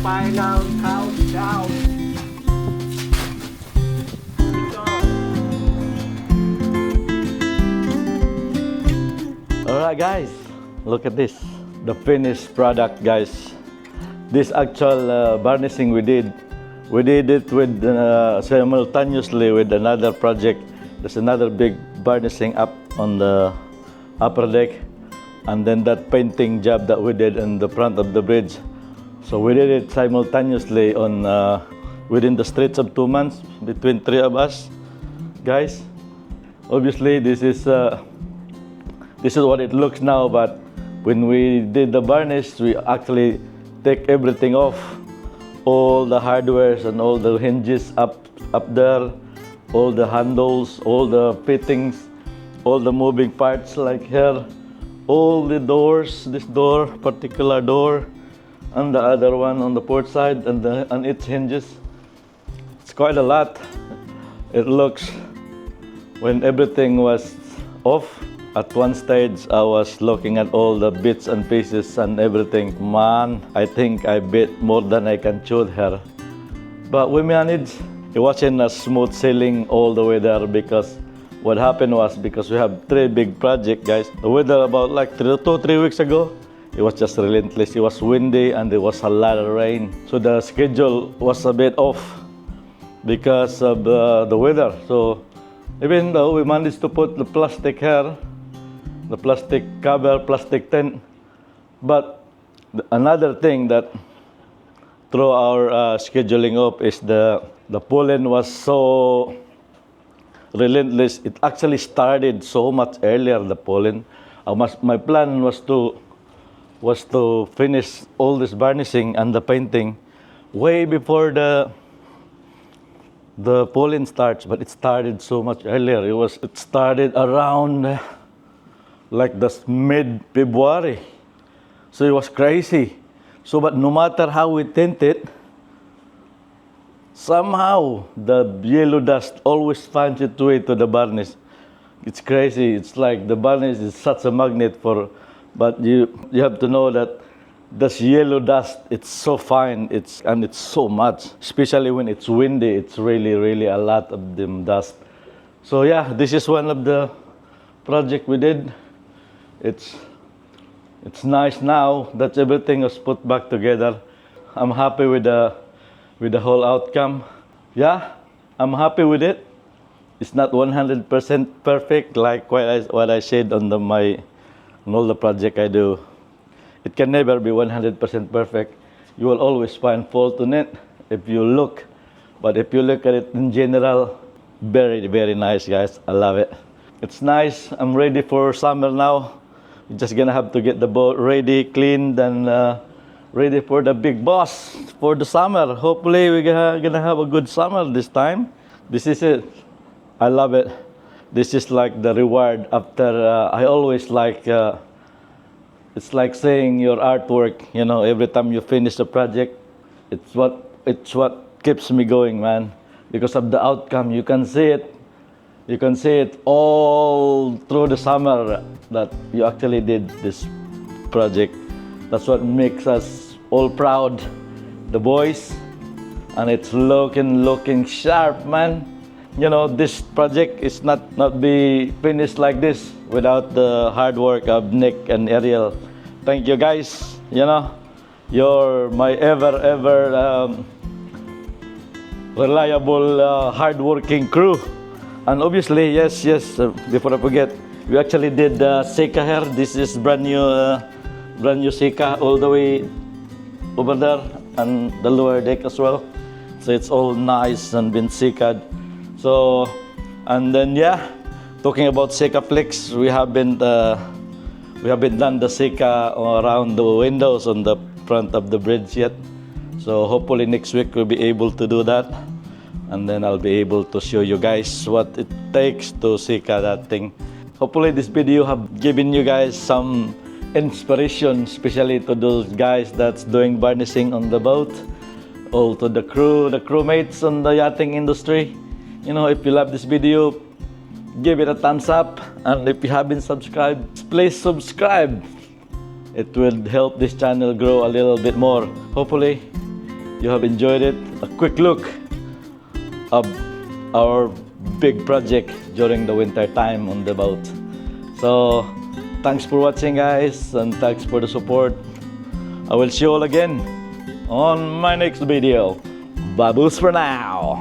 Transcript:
final countdown. Alright guys, look at this. The finished product, guys. This actual varnishing we did it with simultaneously with another project. There's another big varnishing up on the upper deck, and then that painting job that we did in the front of the bridge. So we did it simultaneously on within the stretch of 2 months between 3 of us, guys. Obviously, this is what it looks now, but when we did the varnish, we actually take everything off, all the hardwares and all the hinges up there, all the handles, all the fittings, all the moving parts like here, all the doors, this door, particular door, and the other one on the port side, and its hinges. It's quite a lot. It looks, when everything was off, at one stage I was looking at all the bits and pieces and everything. Man, I think I bit more than I can chew here. But we managed. It wasn't a smooth sailing all the way there, because what happened was, because we have 3 big projects, guys. The weather about like 3 weeks ago, it was just relentless. It was windy and there was a lot of rain. So the schedule was a bit off because of the weather. So even though we managed to put the plastic here, the plastic cover, plastic tent, but another thing that threw our scheduling up is the pollen was so relentless. It actually started so much earlier, the pollen. My plan was to finish all this varnishing and the painting way before the pollen starts, but it started so much earlier. It started around like the mid-February. So it was crazy. So, but no matter how we tint it, somehow the yellow dust always finds its way to the varnish. It's crazy. It's like the varnish is such a magnet but you have to know that this yellow dust, it's so fine, it's so much, especially when it's windy. It's really, really a lot of them dust. So yeah, this is one of the project we did. It's nice now that everything was put back together. I'm happy with the whole outcome. Yeah, I'm happy with it. It's not 100% perfect like what I said on all the project I do. It can never be 100% perfect. You will always find fault in it if you look. But if you look at it in general, very, very nice, guys. I love it. It's nice. I'm ready for summer now. We're just gonna have to get the boat ready, cleaned, and ready for the big boss for the summer. Hopefully we're gonna have a good summer this time. This is it. I love it. This is like the reward after I always like it's like saying your artwork, you know, every time you finish a project, it's what keeps me going, man, because of the outcome. You can see it all through the summer that you actually did this project. That's what makes us all proud, the boys, and it's looking sharp, man. You know, this project is not be finished like this without the hard work of Nick and Ariel. Thank you, guys. You know, you're my ever reliable, hard-working crew. And obviously, yes, before I forget, we actually did Seca here. This is brand new Seca all the way over there, and the lower deck as well. So it's all nice and been Seca'd. So, and then yeah, talking about Seca Flex, we haven't done the Seca around the windows on the front of the bridge yet. So hopefully next week we'll be able to do that, and then I'll be able to show you guys what it takes to Seca that thing. Hopefully this video have given you guys some inspiration, especially to those guys that's doing varnishing on the boat, all to the crewmates on the yachting industry. You know, if you love this video, give it a thumbs up, and if you haven't subscribed, please subscribe. It will help this channel grow a little bit more. Hopefully you have enjoyed it. A quick look of our big project during the winter time on the boat. So thanks for watching, guys, and thanks for the support. I will see you all again on my next video. Baboos for now.